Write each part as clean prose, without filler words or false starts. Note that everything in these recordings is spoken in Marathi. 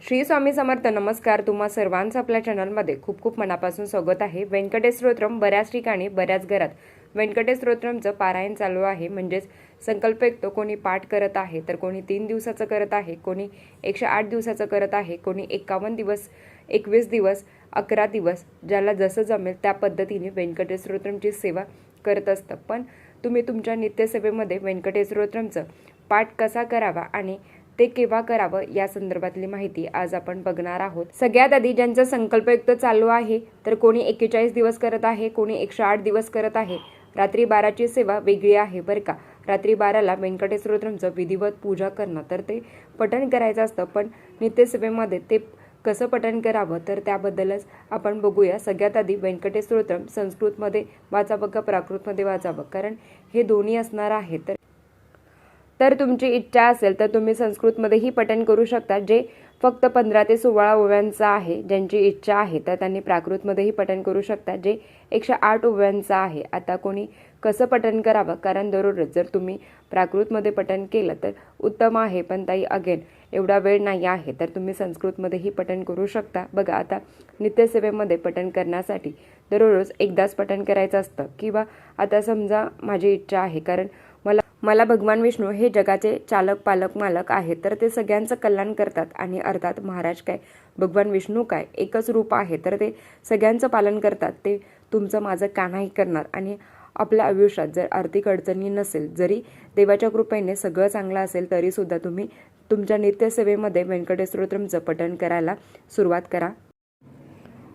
श्री स्वामी समर्थ. नमस्कार. तुम्हा सर्वांचं आपल्या चॅनलमध्ये खूप खूप मनापासून स्वागत आहे. व्यंकटेश स्तोत्रम बऱ्याच ठिकाणी बऱ्याच घरात व्यंकटेश स्तोत्रमचं पारायण चालू आहे. म्हणजेच संकल्पयुक्त कोणी पाठ करत आहे, तर कोणी 3 दिवसाचं करत आहे, कोणी 108 दिवसाचं करत आहे, कोणी 51 दिवस, 21 दिवस, 11 दिवस, ज्याला जसं जमेल त्या पद्धतीने व्यंकटेश स्तोत्रमची सेवा करत असतं. पण तुम्ही तुमच्या नित्यसेवेमध्ये व्यंकटेश स्तोत्रमचं पाठ कसा करावा आणि ते केव्हा करावं या संदर्भातली माहिती आज आपण बघणार आहोत. सगळ्यात आधी ज्यांचा संकल्पयुक्त चालू आहे, तर कोणी 41 दिवस करत आहे, कोणी 108 दिवस करत आहे. रात्री 12ची सेवा वेगळी आहे बरं का. रात्री 12ला व्यंकटेश स्तोत्रमचं विधिवत पूजा करणं, तर ते पठण करायचं असतं. पण नित्यसेवेमध्ये ते कसं पठण करावं तर त्याबद्दलच आपण बघूया. सगळ्यात आधी व्यंकटेश स्तोत्रम संस्कृतमध्ये वाचावं का प्राकृतमध्ये वाचावं, कारण हे दोन्ही असणार आहे. तर तुमची इच्छा असेल तर तुम्ही संस्कृतमध्येही पठण करू शकता, जे फक्त 15 ते 16 ओव्यांचा आहे. ज्यांची इच्छा आहे तर त्यांनी प्राकृतमध्येही पठण करू शकता, जे 108 ओव्यांचा आहे. आता कोणी कसं पठण करावं, कारण दररोज जर तुम्ही प्राकृतमध्ये पठण केलं तर उत्तम आहे. पण ताई अगेन एवढा वेळ नाही आहे, तर तुम्ही संस्कृतमध्येही पठण करू शकता. बघा, आता नित्यसेवेमध्ये पठण करण्यासाठी दररोज एकदाच पठण करायचं असतं. किंवा आता समजा माझी इच्छा आहे, कारण मला भगवान विष्णू हे जगाचे चालक, पालक, मालक आहेत, तर ते सगळ्यांचं कल्याण करतात. आणि अर्थात महाराज काय, भगवान विष्णू काय, एकच रूप आहे, तर ते सगळ्यांचं पालन करतात. ते तुमचं माझं का नाही करणार. आणि आपल्या आयुष्यात जर आर्थिक अडचणी नसेल, जरी देवाच्या कृपेने सगळं चांगलं असेल, तरीसुद्धा तुम्ही तुमच्या नित्यसेवेमध्ये व्यंकटेश स्तोत्रमचं पठण करायला सुरुवात करा.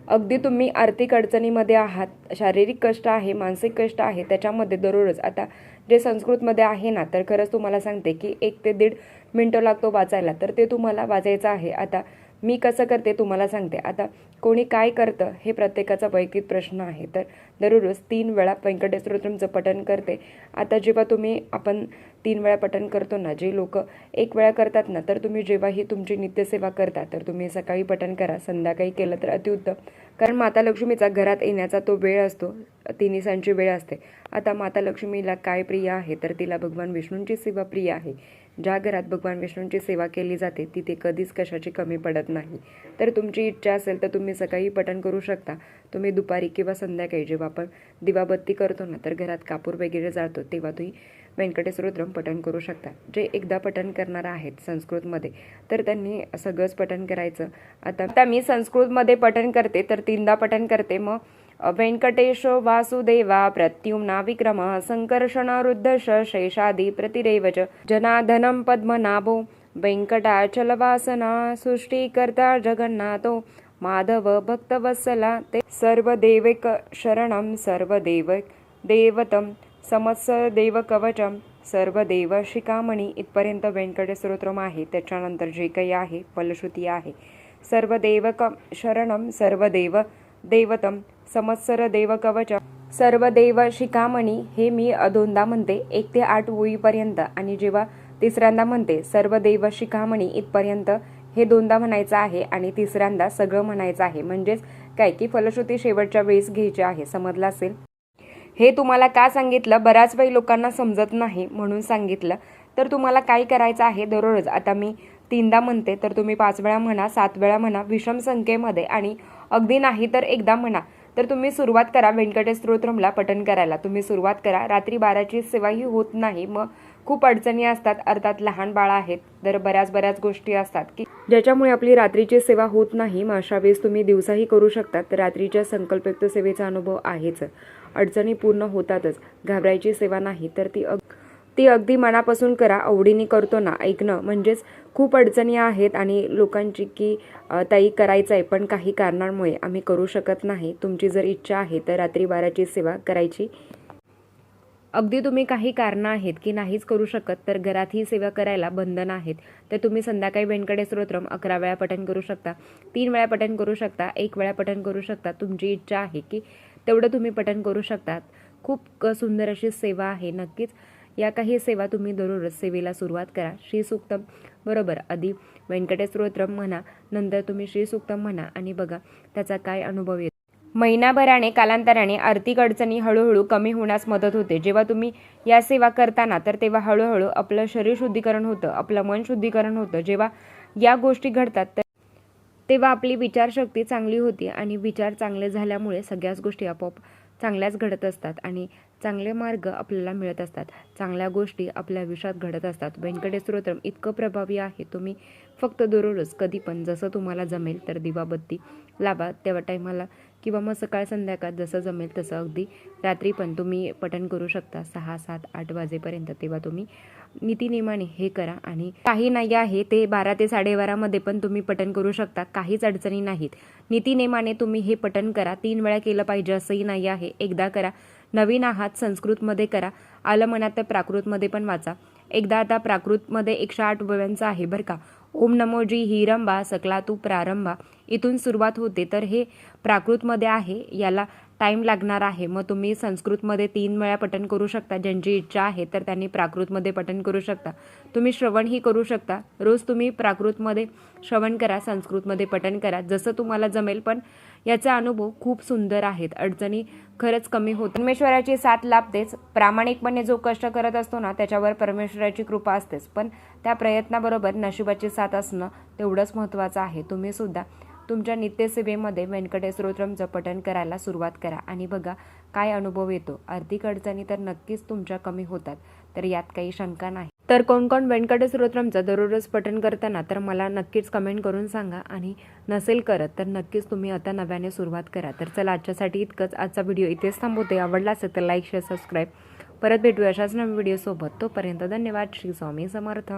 अगदी तुम्ही आर्थिक अडचणीमध्ये आहात, शारीरिक कष्ट आहे, मानसिक कष्ट आहे, त्याच्यामध्ये दररोज आता जे संस्कृतमध्ये आहे ना, तर खरंच तुम्हाला सांगते की 1 ते 1.5 मिनटं लागतो वाचायला, तर ते तुम्हाला वाचायचं आहे. आता मी कसं करते तुम्हाला सांगते. आता कोणी काय करतं हे प्रत्येकाचा वैयक्तिक प्रश्न आहे. तर दररोज 3 वेळा व्यंकटेश स्तोत्रमचं पठण करते. आता जेव्हा आपण 3 वेळा पठण करतो ना, जे लोक 1 वेळा करतात ना, तर तुम्ही जेव्हाही तुमची नित्यसेवा करता, तर तुम्ही सकाळी पठण करा, संध्याकाळी केलं तर अतिउत्तम. कारण माता लक्ष्मीचा घरात येण्याचा तो वेळ असतो, तिन्हीसांची वेळ असते. आता माता लक्ष्मीला काय प्रिय आहे, तर तिला भगवान विष्णूंची सेवा प्रिय आहे. ज्या घरात भगवान विष्णूंची सेवा केली जाते तिथे कधीच कशाची कमी पडत नाही. तर तुमची इच्छा असेल तर तुम्ही सकाळी पठण करू शकता. तुम्ही दुपारी किंवा संध्याकाळी जेव्हा आपण दिवाबत्ती करतो ना, तर घरात कापूर वगैरे जाळतो, तेव्हा तुम्ही व्यंकटेश स्तोत्रम पठण करू शकता. जे एकदा पठण करणार आहेत संस्कृतमध्ये, तर त्यांनी सगळंच पठण करायचं. आता मी संस्कृतमध्ये पठण करते, तर 3दा पठण करते. मग व्यंकटेश वासुदेवा प्रत्युम्ना विक्रम संकर्षण रुद्धश शेषादि प्रतिरेवच जनार्दनं पद्मनाभो व्यंकटाचलवासना सृष्टिकर्ता जगन्नाथो माधव भक्तवत्सला ते सर्वदेवैक शरणं सर्वदेवैक देवतं समत्सदेव कवचम सर्वदेव शिखामणी. इथपर्यंत व्यंकटेश स्तोत्रम आहे. त्याच्यानंतर जे काही आहे फलश्रुती आहे, सर्वदेवक शरणं सर्वदेव देवतं समत्सर देव कवच सर्वदेव शिखामणी. हे मी 2दा म्हणते, 1 ते 8 ओळीपर्यंत. आणि जेव्हा तिसऱ्यांदा म्हणते सर्वदेव शिखामणी, इथपर्यंत हे 2दा म्हणायचं आहे आणि तिसऱ्यांदा सगळं म्हणायचं आहे. म्हणजेच काय की फलश्रुती शेवटच्या वेळेस घ्यायची आहे. समजलं असेल. हे तुम्हाला का सांगितलं, बऱ्याच वेळी लोकांना समजत नाही म्हणून सांगितलं. तर तुम्हाला काय करायचं आहे, दररोज आता मी 3दा म्हणते, तर तुम्ही 5 वेळा म्हणा, 7 वेळा म्हणा, विषम संख्येमध्ये. आणि अगदी नाही तर एकदा म्हणा. तर तुम्ही सुरुवात करा व्यंकटेश स्तोत्रमला पठण करायला. तुम्ही सुरुवात करा. रात्री 12ची सेवाही होत नाही, मग खूप अडचणी असतात. अर्थात लहान बाळ आहेत, तर बऱ्याच गोष्टी असतात की ज्याच्यामुळे आपली रात्रीची सेवा होत नाही. मग अशा वेळेस तुम्ही दिवसाही करू शकता. तर रात्रीच्या संकल्पयुक्त सेवेचा अनुभव आहेच. अडचणी पूर्ण होतातच, घाबरायची सेवा नाही. तर ती अगदी मनापासून करा, आवडीने करतो ना, ऐकणं. म्हणजेच खूप अडचणी आहेत आणि लोकांची की ताई करायचं आहे, पण काही कारणांमुळे आम्ही करू शकत नाही. तुमची जर इच्छा आहे तर रात्री 12ची सेवा करायची. अगदी तुम्ही काही कारणं आहेत की नाहीच करू शकत, तर घरात ही सेवा करायला बंधन आहेत. तर तुम्ही संध्याकाळी व्यंकटेश स्तोत्रम 11 वेळा पठण करू शकता, 3 वेळा पठण करू शकता, 1 वेळा पठण करू शकता. तुमची इच्छा आहे की तेवढं तुम्ही पठण करू शकतात. खूप सुंदर अशी सेवा आहे. नक्कीच या काही सेवा तुम्ही दररोज सेवेला सुरुवात करा. श्रीसूक्तम बरोबर आधी व्यंकटेश स्तोत्रम म्हणा, नंतर तुम्ही श्रीसूक्तम म्हणा आणि बघा त्याचा काय अनुभव येतो. महिनाभराने कालांतराने आर्थिक अडचणी हळूहळू कमी होण्यास मदत होते. जेव्हा तुम्ही या सेवा करताना, तर तेव्हा हळूहळू आपलं शरीर शुद्धीकरण होतं, आपलं मन शुद्धीकरण होतं. जेव्हा या गोष्टी घडतात तर तेव्हा आपली विचारशक्ती चांगली होती आणि विचार चांगले झाल्यामुळे सगळ्याच गोष्टी आपोआप चांगल्याच घडत असतात आणि चांगले मार्ग आपल्याला मिळत असतात, चांगल्या गोष्टी आपल्या आयुष्यात घडत असतात. व्यंकटेश स्तोत्रम इतकं प्रभावी आहे. तुम्ही फक्त दररोज कधी पण जसं तुम्हाला जमेल तर दिवाबत्ती लावा तेव्हा टायमाला, किंवा मग सकाळ संध्याकाळ जसं जमेल तसं, अगदी रात्री पण तुम्ही पठण करू शकता 6, 7, 8 वाजेपर्यंत. तेव्हा तुम्ही नीतिनियमाने हे करा. आणि काही नाही आहे ते 12 ते 12:30 मध्ये पण तुम्ही पठण करू शकता, काहीच अडचणी नाहीत. नीतिनियमाने तुम्ही हे पठण करा. 3 वेळा केलं पाहिजे असंही नाही आहे, एकदा करा. नवीन आहात संस्कृतमध्ये करा, आलं मनात तर प्राकृतमध्ये पण वाचा. एकदा आता प्राकृतमध्ये 108 ओव्यांचं आहे बरं का. ओम नमो जी हिरंबा सकला तू प्रारंभा इथून सुरुवात होते, तर हे प्राकृतमध्ये आहे, याला टाईम लागणार आहे. मग तुम्ही संस्कृतमध्ये 3 वेळा पठण करू शकता. ज्यांची इच्छा आहे तर त्यांनी प्राकृतमध्ये पठण करू शकता. तुम्ही श्रवणही करू शकता. रोज तुम्ही प्राकृतमध्ये श्रवण करा, संस्कृतमध्ये पठण करा, जसं तुम्हाला जमेल. पण याचा अनुभव खूप सुंदर आहेत. अडचणी खरंच कमी होत. परमेश्वराची साथ लाभतेच. प्रामाणिकपणे जो कष्ट करत असतो ना त्याच्यावर परमेश्वराची कृपा असतेच, पण त्या प्रयत्नाबरोबर नशिबाची साथ असणं तेवढंच महत्त्वाचं आहे. तुम्ही सुद्धा तुमच्या नित्यसेवेमध्ये व्यंकटेश स्तोत्रमचं पठण करायला सुरुवात करा आणि बघा काय अनुभव येतो. आर्थिक अडचणी तर नक्कीच तुमच्या कमी होतात, तर यात काही शंका नाही. तर कोण कोण व्यंकटेश स्तोत्रमचं दररोज पठण करताना तर मला नक्कीच कमेंट करून सांगा, आणि नसेल करत तर नक्कीच तुम्ही आता नव्याने सुरुवात करा. तर चला आजच्यासाठी इतकंच. आजचा व्हिडिओ इथेच थांबवते. आवडला असेल तर लाईक, शेअर, सबस्क्राईब. परत भेटूया अशाच नवीन व्हिडिओसोबत. तोपर्यंत धन्यवाद. श्री स्वामी समर्थ.